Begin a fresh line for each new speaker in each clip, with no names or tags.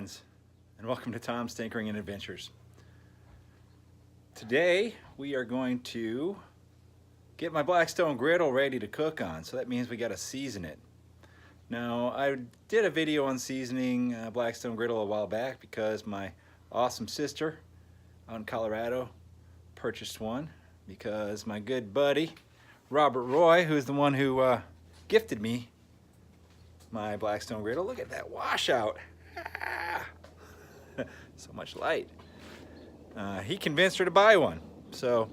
friends, and welcome to Tom's Tinkering and Adventures. Today we are going to get my Blackstone Griddle ready to cook on, so that means we got to season it. Now, I did a video on seasoning Blackstone Griddle a while back because my awesome sister out in Colorado purchased one because my good buddy Robert Roy, who's the one who gifted me my Blackstone Griddle. Look at that washout. So much light. He convinced her to buy one. So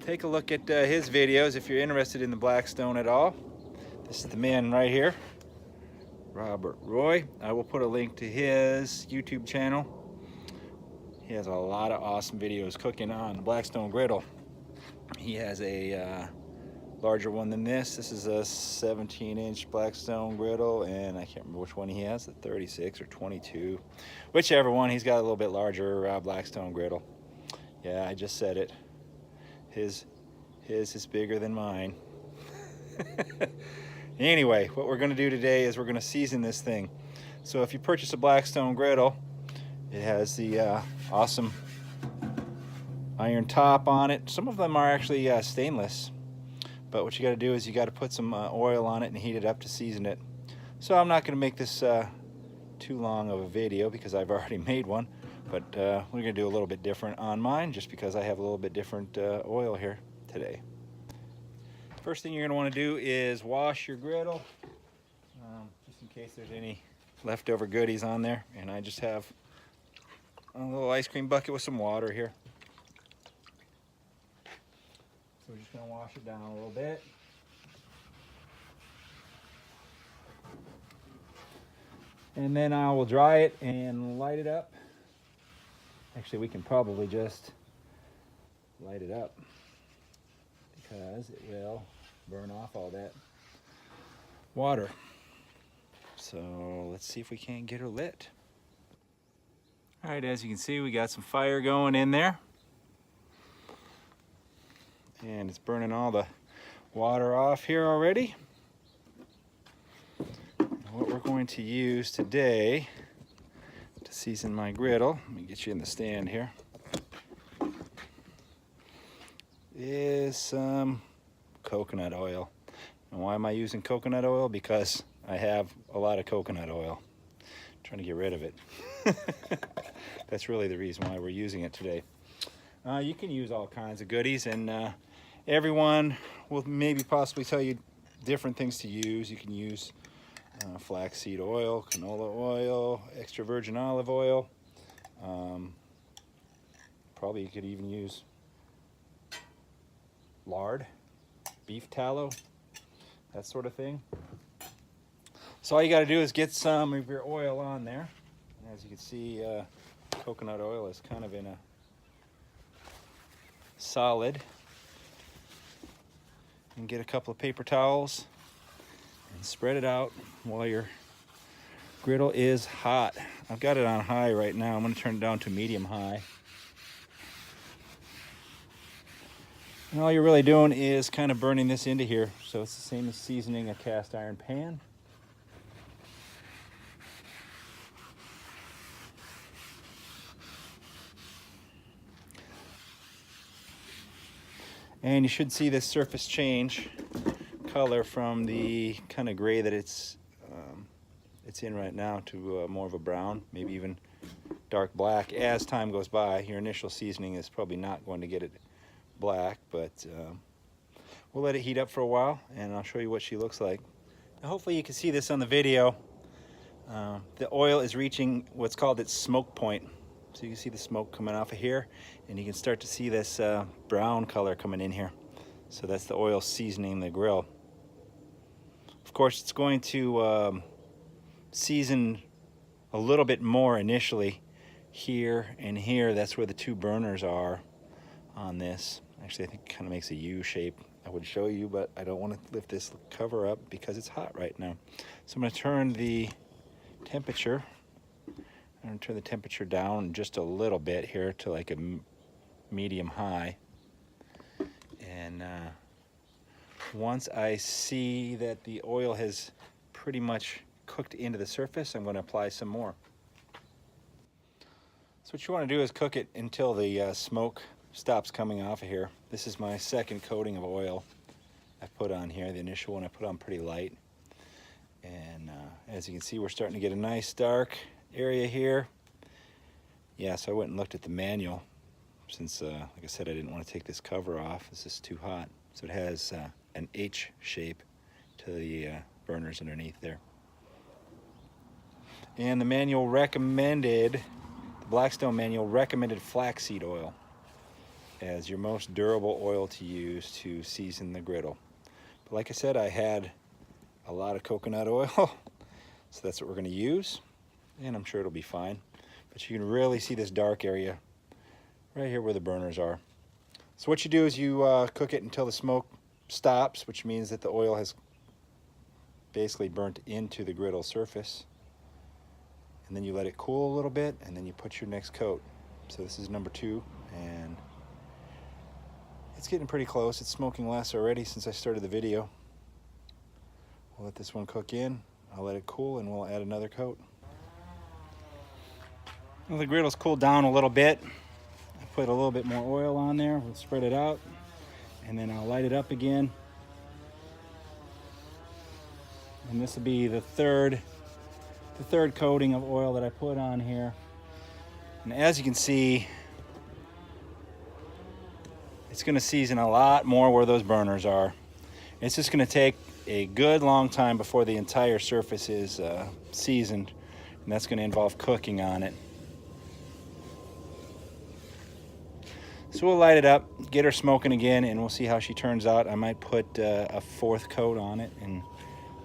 take a look at his videos if you're interested in the Blackstone at all. This is the man right here, Robert Roy. I will put a link to his YouTube channel. He has a lot of awesome videos cooking on the Blackstone Griddle. He has a larger one than this. This is a 17-inch Blackstone Griddle, and I can't remember which one he has, the 36 or 22. Whichever one, he's got a little bit larger Blackstone Griddle. Yeah, I just said it. His is bigger than mine. Anyway, what we're gonna do today is we're gonna season this thing. So if you purchase a Blackstone Griddle, it has the awesome iron top on it. Some of them are actually stainless. But what you got to do is you got to put some oil on it and heat it up to season it. So I'm not going to make this too long of a video because I've already made one. But we're going to do a little bit different on mine just because I have a little bit different oil here today. First thing you're going to want to do is wash your griddle, just in case there's any leftover goodies on there. And I just have a little ice cream bucket with some water here. We're just going to wash it down a little bit. And then I will dry it and light it up. Actually, we can probably just light it up because it will burn off all that water. So let's see if we can't get her lit. All right, as you can see, we got some fire going in there. And it's burning all the water off here already. And what we're going to use today to season my griddle, let me get you in the stand here, is some coconut oil. And why am I using coconut oil? Because I have a lot of coconut oil. I'm trying to get rid of it. That's really the reason why we're using it today. You can use all kinds of goodies, and everyone will maybe possibly tell you different things to use. You can use flaxseed oil, canola oil, extra virgin olive oil. Probably you could even use lard, beef tallow, that sort of thing. So all you got to do is get some of your oil on there. And as you can see, coconut oil is kind of in a solid. And get a couple of paper towels and spread it out while your griddle is hot. I've got it on high right now. I'm going to turn it down to medium high. And all you're really doing is kind of burning this into here. So it's the same as seasoning a cast iron pan. And you should see this surface change color from the kind of gray that it's in right now to more of a brown, maybe even dark black. As time goes by, your initial seasoning is probably not going to get it black, but we'll let it heat up for a while and I'll show you what she looks like. Now, hopefully you can see this on the video. The oil is reaching what's called its smoke point. So you can see the smoke coming off of here, and you can start to see this brown color coming in here. So that's the oil seasoning the grill. Of course, it's going to season a little bit more initially here and here. That's where the two burners are on this. Actually, I think it kind of makes a U shape. I would show you, but I don't want to lift this cover up because it's hot right now. So I'm going to turn the temperature. I'm going to turn the temperature down just a little bit here to like a medium high. And once I see that the oil has pretty much cooked into the surface, I'm going to apply some more. So what you want to do is cook it until the smoke stops coming off of here. This is my second coating of oil I put on here. The initial one I put on pretty light. And as you can see, we're starting to get a nice dark area here. Yeah, so I went and looked at the manual since, like I said, I didn't want to take this cover off. This is too hot. So it has an H shape to the burners underneath there. And the manual recommended, the Blackstone manual recommended flaxseed oil as your most durable oil to use to season the griddle. But like I said, I had a lot of coconut oil, so that's what we're going to use, and I'm sure it'll be fine. But you can really see this dark area right here where the burners are. So what you do is you cook it until the smoke stops, which means that the oil has basically burnt into the griddle surface. And then you let it cool a little bit, and then you put your next coat. So this is number 2, and it's getting pretty close. It's smoking less already since I started the video. We'll let this one cook in. I'll let it cool, and we'll add another coat. Well, the griddle's cooled down a little bit. I put a little bit more oil on there. We'll spread it out, and then I'll light it up again. And this will be the third coating of oil that I put on here. And as you can see, it's going to season a lot more where those burners are. It's just going to take a good long time before the entire surface is seasoned, and that's going to involve cooking on it. So we'll light it up, get her smoking again, and we'll see how she turns out. I might put a 4th coat on it, and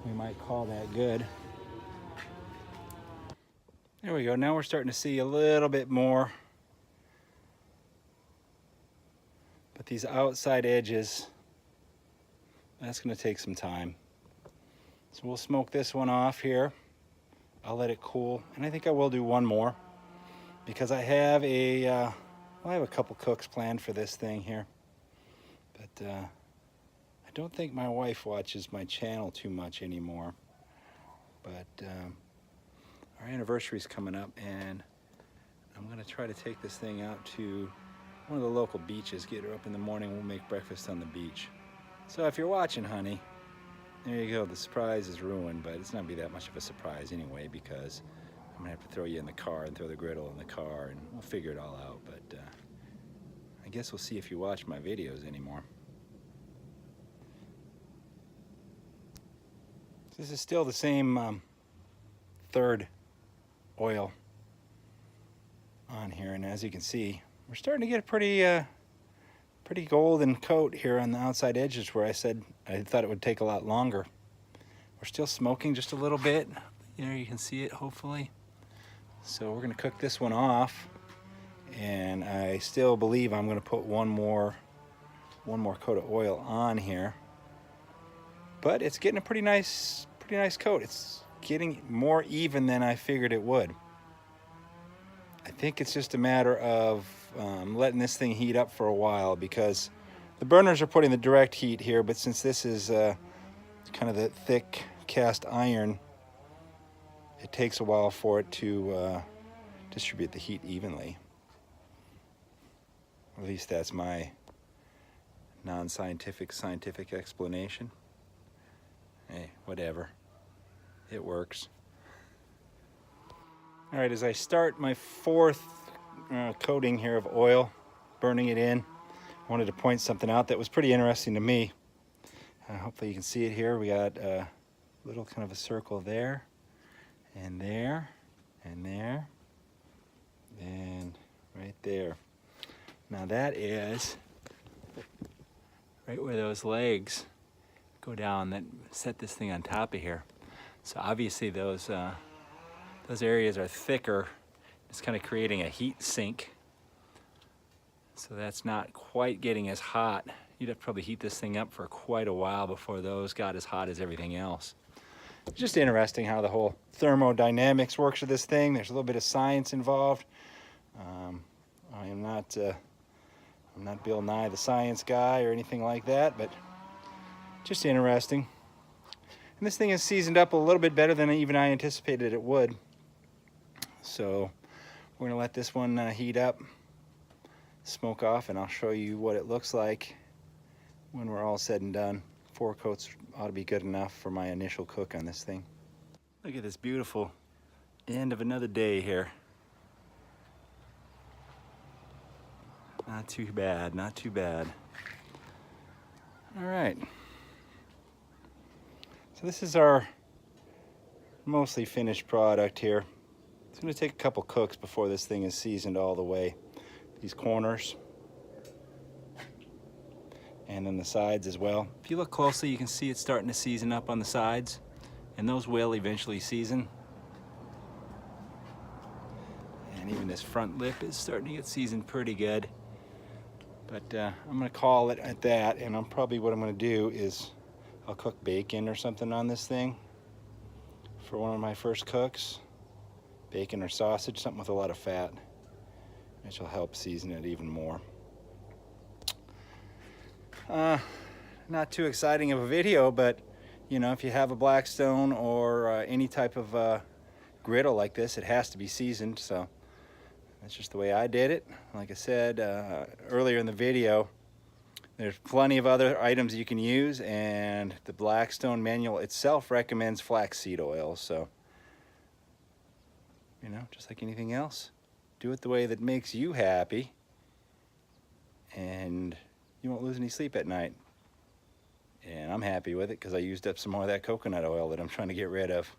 we might call that good. There we go. Now we're starting to see a little bit more. But these outside edges, that's going to take some time. So we'll smoke this one off here. I'll let it cool, and I think I will do one more because I have a I have a couple cooks planned for this thing here. But I don't think my wife watches my channel too much anymore. But our anniversary's coming up, and I'm going to try to take this thing out to one of the local beaches, get her up in the morning, we'll make breakfast on the beach. So if you're watching, honey, there you go. The surprise is ruined, but it's not going to be that much of a surprise anyway, because I'm going to have to throw you in the car and throw the griddle in the car, and we'll figure it all out. But I guess we'll see if you watch my videos anymore. This is still the same 3rd oil on here, and as you can see, we're starting to get a pretty golden coat here on the outside edges where I said I thought it would take a lot longer. We're still smoking just a little bit. There you can see it, hopefully. So we're going to cook this one off, and I still believe I'm going to put one more coat of oil on here. But it's getting a pretty nice coat. It's getting more even than I figured it would. I think it's just a matter of letting this thing heat up for a while, because the burners are putting the direct heat here, but since this is kind of the thick cast iron, it takes a while for it to distribute the heat evenly. At least that's my non-scientific scientific explanation. Hey, whatever. It works. All right, as I start my 4th coating here of oil, burning it in, I wanted to point something out that was pretty interesting to me. Hopefully you can see it here. We got a little kind of a circle there, and there, and there, and right there. Now that is right where those legs go down that set this thing on top of here. So obviously those areas are thicker. It's kind of creating a heat sink. So that's not quite getting as hot. You'd have to probably heat this thing up for quite a while before those got as hot as everything else. It's just interesting how the whole thermodynamics works with this thing. There's a little bit of science involved. I'm not Bill Nye the Science Guy or anything like that, but just interesting. And this thing is seasoned up a little bit better than even I anticipated it would. So We're gonna let this one heat up, smoke off, and I'll show you what it looks like when we're all said and done. 4 coats ought to be good enough for my initial cook on this thing. Look at this beautiful end of another day here. Not too bad, not too bad. All right. So this is our mostly finished product here. It's going to take a couple cooks before this thing is seasoned all the way. These corners and then the sides as well. If you look closely, you can see it's starting to season up on the sides, and those will eventually season. And even this front lip is starting to get seasoned pretty good. But I'm going to call it at that, and what I'm going to do is I'll cook bacon or something on this thing for one of my first cooks. Bacon or sausage, something with a lot of fat, which will help season it even more. Not too exciting of a video, but you know, if you have a Blackstone or any type of griddle like this, it has to be seasoned, so that's just the way I did it. Like I said earlier in the video, there's plenty of other items you can use, and the Blackstone manual itself recommends flaxseed oil, so you know, just like anything else, do it the way that makes you happy, and you won't lose any sleep at night. And I'm happy with it because I used up some more of that coconut oil that I'm trying to get rid of.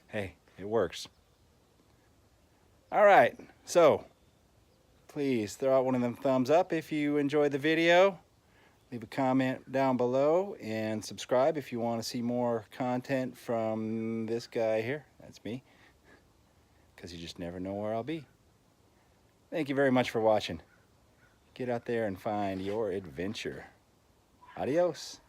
Hey, it works. All right, so please throw out one of them thumbs up if you enjoyed the video. Leave a comment down below and subscribe if you want to see more content from this guy here. That's me. Because you just never know where I'll be. Thank you very much for watching. Get out there and find your adventure. Adios.